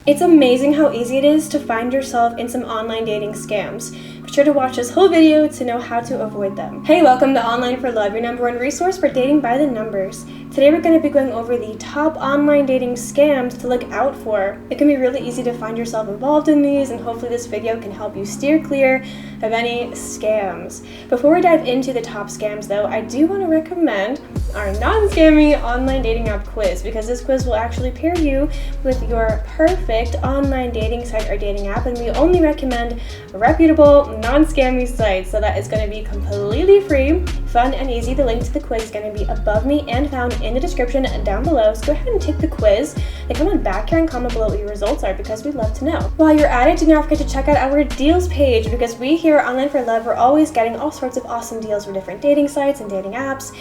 It's amazing how easy it is to find yourself in some online dating scams. Be sure to watch this whole video to know how to avoid them. Hey, welcome to OnlineForLove, your #1 resource for dating by the numbers. Today we're going to be going over the top online dating scams to look out for. It can be really easy to find yourself involved in these, and hopefully this video can help you steer clear of any scams. Before we dive into the top scams though, I do want to recommend our non-scammy online dating app quiz, because this quiz will actually pair you with your perfect online dating site or dating app, and we only recommend reputable, non-scammy sites, so that is going to be completely free, fun, and easy. The link to the quiz is going to be above me and found in the description down below, so go ahead and take the quiz and come on back here and comment below what your results are, because we'd love to know. While you're at it, do not forget to check out our deals page, because we here at OnlineForLove are always getting all sorts of awesome deals for different dating sites and dating apps.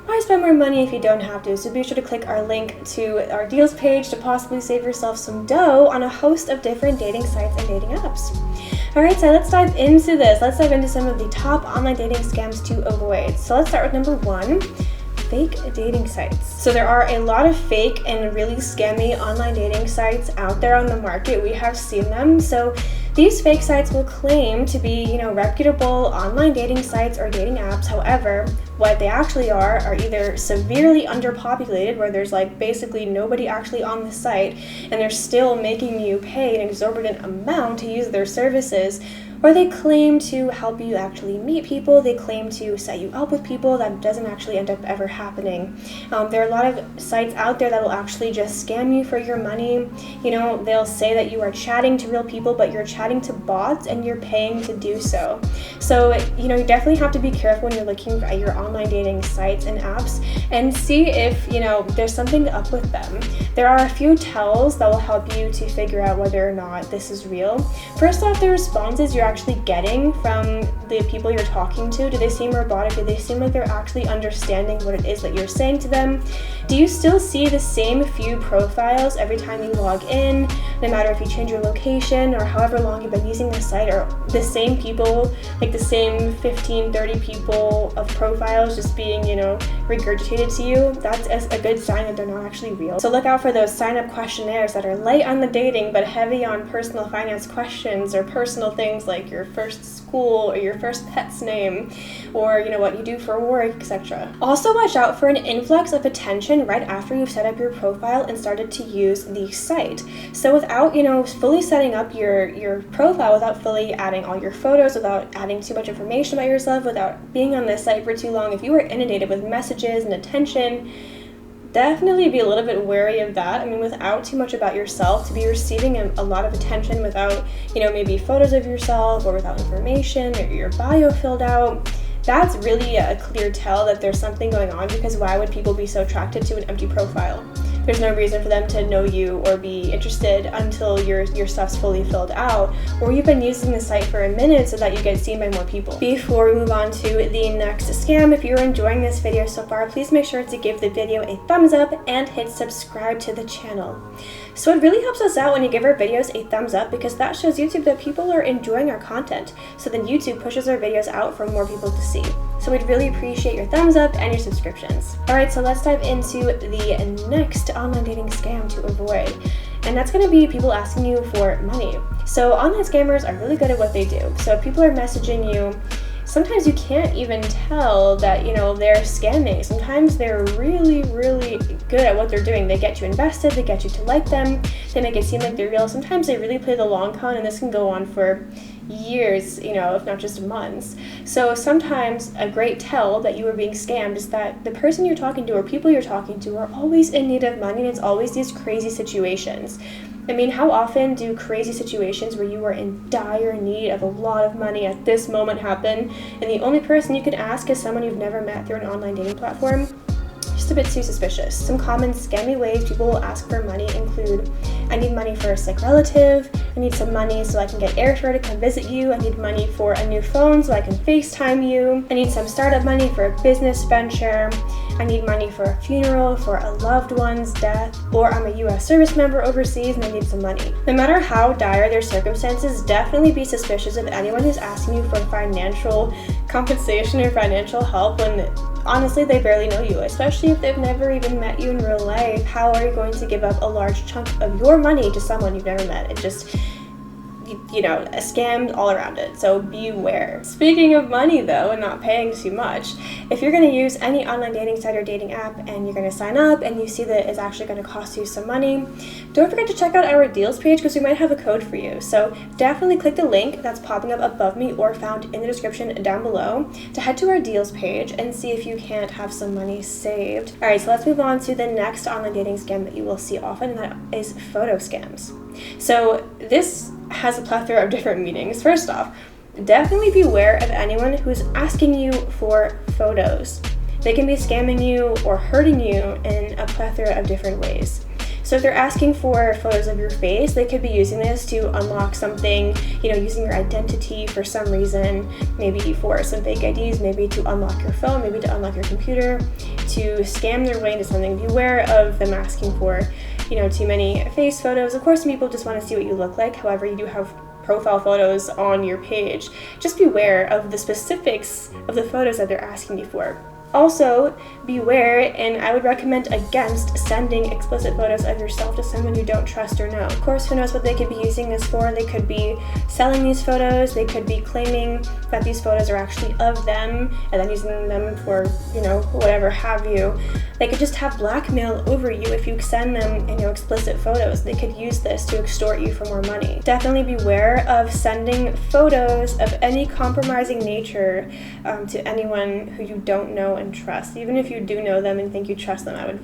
Why spend more money if you don't have to? So be sure to click our link to our deals page to possibly save yourself some dough on a host of different dating sites and dating apps. Alright, so let's dive into this. Let's dive into some of the top online dating scams to avoid. So let's start with number 1. Fake dating sites. So there are a lot of fake and really scammy online dating sites out there on the market. We have seen them. So these fake sites will claim to be, reputable online dating sites or dating apps. However, what they actually are either severely underpopulated, where there's basically nobody actually on the site, and they're still making you pay an exorbitant amount to use their services, or they claim to help you actually meet people. They claim to set you up with people. That doesn't actually end up ever happening. There are a lot of sites out there that will actually just scam you for your money. They'll say that you are chatting to real people, but you're chatting to bots and you're paying to do so. So, you definitely have to be careful when you're looking at your online dating sites and apps, and see if, there's something up with them. There are a few tells that will help you to figure out whether or not this is real. First off, the responses you're actually getting from the people you're talking to. Do they seem robotic? Do they seem like they're actually understanding what it is that you're saying to them? Do you still see the same few profiles every time you log in, no matter if you change your location or however long you've been using the site, or the same people, the same 15, 30 people of profiles just being, regurgitated to you? That's a good sign that they're not actually real. So look out for those sign-up questionnaires that are light on the dating but heavy on personal finance questions or personal things like your first school or your first pet's name, or what you do for work, etc. Also watch out for an influx of attention right after you've set up your profile and started to use the site. So without fully setting up your profile, without fully adding all your photos, without adding too much information about yourself, without being on this site for too long, if you are inundated with messages and attention, definitely be a little bit wary of that. Without too much about yourself, to be receiving a lot of attention without, maybe photos of yourself, or without information or your bio filled out, that's really a clear tell that there's something going on, because why would people be so attracted to an empty profile? There's no reason for them to know you or be interested until your stuff's fully filled out, or you've been using the site for a minute so that you get seen by more people. Before we move on to the next scam, if you're enjoying this video so far, please make sure to give the video a thumbs up and hit subscribe to the channel. So it really helps us out when you give our videos a thumbs up, because that shows YouTube that people are enjoying our content. So then YouTube pushes our videos out for more people to see. So we'd really appreciate your thumbs up and your subscriptions. Alright, so let's dive into the next online dating scam to avoid. And that's going to be people asking you for money. So online scammers are really good at what they do. So if people are messaging you, sometimes you can't even tell that, they're scamming. Sometimes they're really, really good at what they're doing. They get you invested, they get you to like them, they make it seem like they're real. Sometimes they really play the long con, and this can go on for years, if not just months. So sometimes a great tell that you are being scammed is that the person you're talking to or people you're talking to are always in need of money, and it's always these crazy situations. How often do crazy situations where you are in dire need of a lot of money at this moment happen, and the only person you can ask is someone you've never met through an online dating platform? Just a bit too suspicious. Some common scammy ways people will ask for money include: I need money for a sick relative, I need some money so I can get airfare to come visit you, I need money for a new phone so I can FaceTime you, I need some startup money for a business venture, I need money for a funeral, for a loved one's death, or I'm a US service member overseas and I need some money. No matter how dire their circumstances, definitely be suspicious of anyone who's asking you for financial compensation or financial help when honestly they barely know you, especially if they've never even met you in real life. How are you going to give up a large chunk of your money to someone you've never met? It just, you know, a scam all around it, so beware. Speaking of money though, and not paying too much, if you're going to use any online dating site or dating app and you're going to sign up and you see that it's actually going to cost you some money, don't forget to check out our deals page because we might have a code for you. So definitely click the link that's popping up above me or found in the description down below to head to our deals page and see if you can't have some money saved. Alright, so let's move on to the next online dating scam that you will see often, and that is photo scams. So this has a plethora of different meanings. First off, definitely beware of anyone who's asking you for photos. They can be scamming you or hurting you in a plethora of different ways. So if they're asking for photos of your face, they could be using this to unlock something, you know, using your identity for some reason, maybe for some fake IDs, maybe to unlock your phone, maybe to unlock your computer, to scam their way into something. Beware of them asking for, you know, too many face photos. Of course, some people just want to see what you look like. However, you do have profile photos on your page. Just beware of the specifics of the photos that they're asking you for. Also, beware, and I would recommend against sending explicit photos of yourself to someone you don't trust or know. Of course, who knows what they could be using this for? They could be selling these photos, they could be claiming that these photos are actually of them, and then using them for, you know, whatever have you. They could just have blackmail over you if you send them, you know, explicit photos. They could use this to extort you for more money. Definitely beware of sending photos of any compromising nature to anyone who you don't know and trust. Even if you do know them and think you trust them, I would,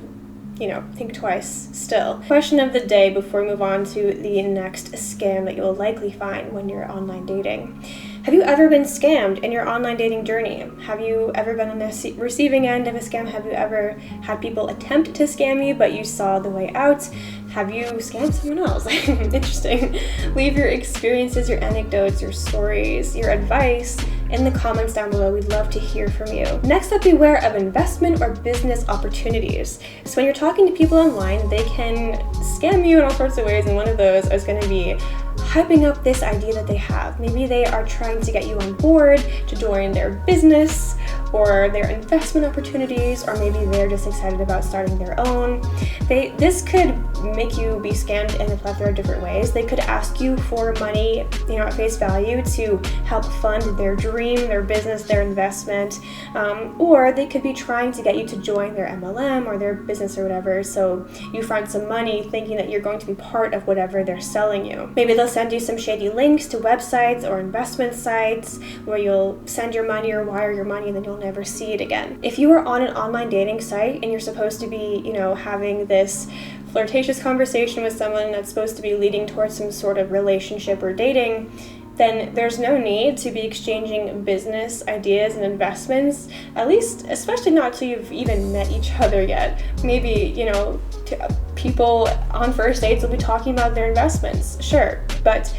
you know, think twice still. Question of the day before we move on to the next scam that you will likely find when you're online dating. Have you ever been scammed in your online dating journey? Have you ever been on the receiving end of a scam? Have you ever had people attempt to scam you, but you saw the way out? Have you scammed someone else? Interesting. Leave your experiences, your anecdotes, your stories, your advice in the comments down below. We'd love to hear from you. Next up, beware of investment or business opportunities. So when you're talking to people online, they can scam you in all sorts of ways, and one of those is going to be hyping up this idea that they have. Maybe they are trying to get you on board to join their business or their investment opportunities, or maybe they're just excited about starting their own. This could make you be scammed in a plethora of different ways. They could ask you for money, you know, at face value to help fund their dream, their business, their investment, or they could be trying to get you to join their MLM or their business or whatever, so you front some money thinking that you're going to be part of whatever they're selling you. Maybe they'll send you some shady links to websites or investment sites where you'll send your money or wire your money and then you'll never see it again. If you are on an online dating site and you're supposed to be, you know, having this flirtatious conversation with someone that's supposed to be leading towards some sort of relationship or dating, then there's no need to be exchanging business ideas and investments, at least, especially not till you've even met each other yet. Maybe, you know, people on first dates will be talking about their investments, sure, but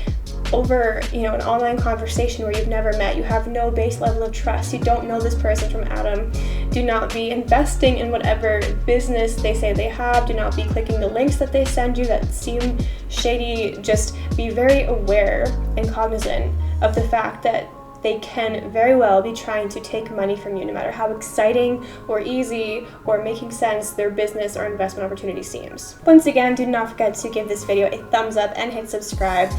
over, you know, an online conversation where you've never met, you have no base level of trust, you don't know this person from Adam. Do not be investing in whatever business they say they have. Do not be clicking the links that they send you that seem shady. Just be very aware and cognizant of the fact that they can very well be trying to take money from you, no matter how exciting or easy or making sense their business or investment opportunity seems. Once again, do not forget to give this video a thumbs up and hit subscribe.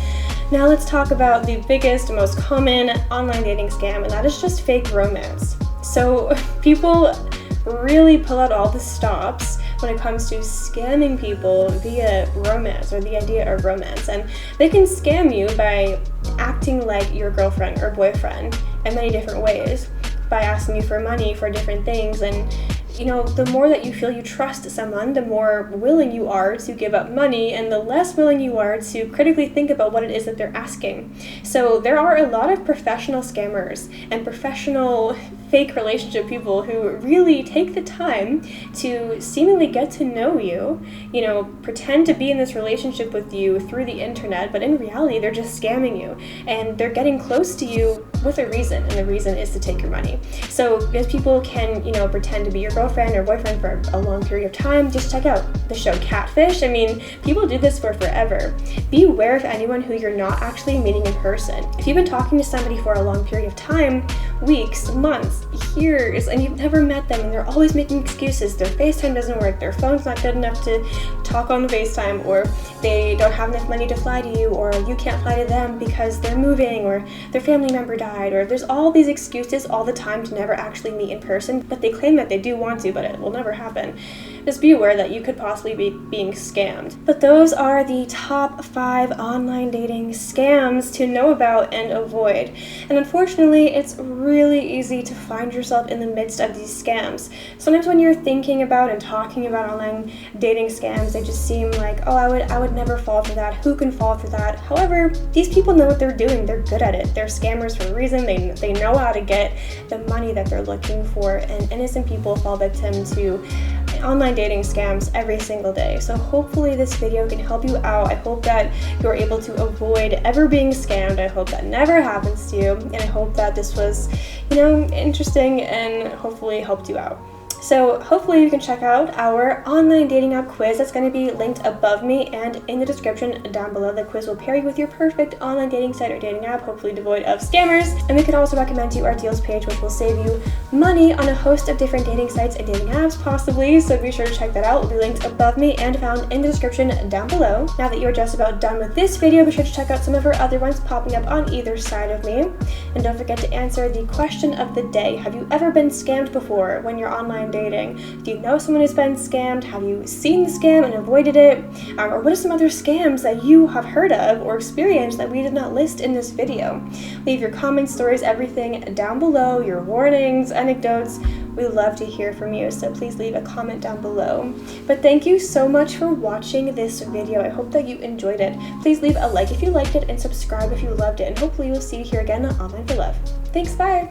Now let's talk about the biggest, most common online dating scam, and that is just fake romance. So people really pull out all the stops when it comes to scamming people via romance or the idea of romance, and they can scam you by acting like your girlfriend or boyfriend in many different ways, by asking you for money for different things. And you know, the more that you feel you trust someone, the more willing you are to give up money, and the less willing you are to critically think about what it is that they're asking. So there are a lot of professional scammers and professional fake relationship people who really take the time to seemingly get to know you, pretend to be in this relationship with you through the internet, but in reality they're just scamming you, and they're getting close to you with a reason, and the reason is to take your money. So these people can, pretend to be your girlfriend or boyfriend for a long period of time. Just check out the show Catfish. I mean, people do this for forever. Be aware of anyone who you're not actually meeting in person. If you've been talking to somebody for a long period of time, weeks, months, years, and you've never met them, and they're always making excuses, their FaceTime doesn't work, their phone's not good enough to talk on the FaceTime, or they don't have enough money to fly to you, or you can't fly to them because they're moving, or their family member died, or there's all these excuses all the time to never actually meet in person, but they claim that they do want to, but it will never happen. Just be aware that you could possibly be being scammed. But those are the top 5 online dating scams to know about and avoid. And unfortunately, it's really easy to find yourself in the midst of these scams. Sometimes when you're thinking about and talking about online dating scams, they just seem like, oh, I would never fall for that. Who can fall for that? However, these people know what they're doing. They're good at it. They're scammers for a reason. They know how to get the money that they're looking for, and innocent people fall victim to online dating scams every single day. So hopefully this video can help you out. I hope that you're able to avoid ever being scammed. I hope that never happens to you, and I hope that this was, interesting and hopefully helped you out. So hopefully you can check out our online dating app quiz. That's going to be linked above me and in the description down below. The quiz will pair you with your perfect online dating site or dating app, hopefully devoid of scammers. And we can also recommend you our deals page, which will save you money on a host of different dating sites and dating apps possibly. So be sure to check that out. It will be linked above me and found in the description down below. Now that you're just about done with this video, be sure to check out some of our other ones popping up on either side of me. And don't forget to answer the question of the day. Have you ever been scammed before when you're online dating? Do you know someone who's been scammed? Have you seen the scam and avoided it? Or what are some other scams that you have heard of or experienced that we did not list in this video? Leave your comments, stories, everything down below, your warnings, anecdotes. We love to hear from you, so please leave a comment down below. But thank you so much for watching this video. I hope that you enjoyed it. Please leave a like if you liked it and subscribe if you loved it, and hopefully we'll see you here again on OnlineForLove. Thanks, bye!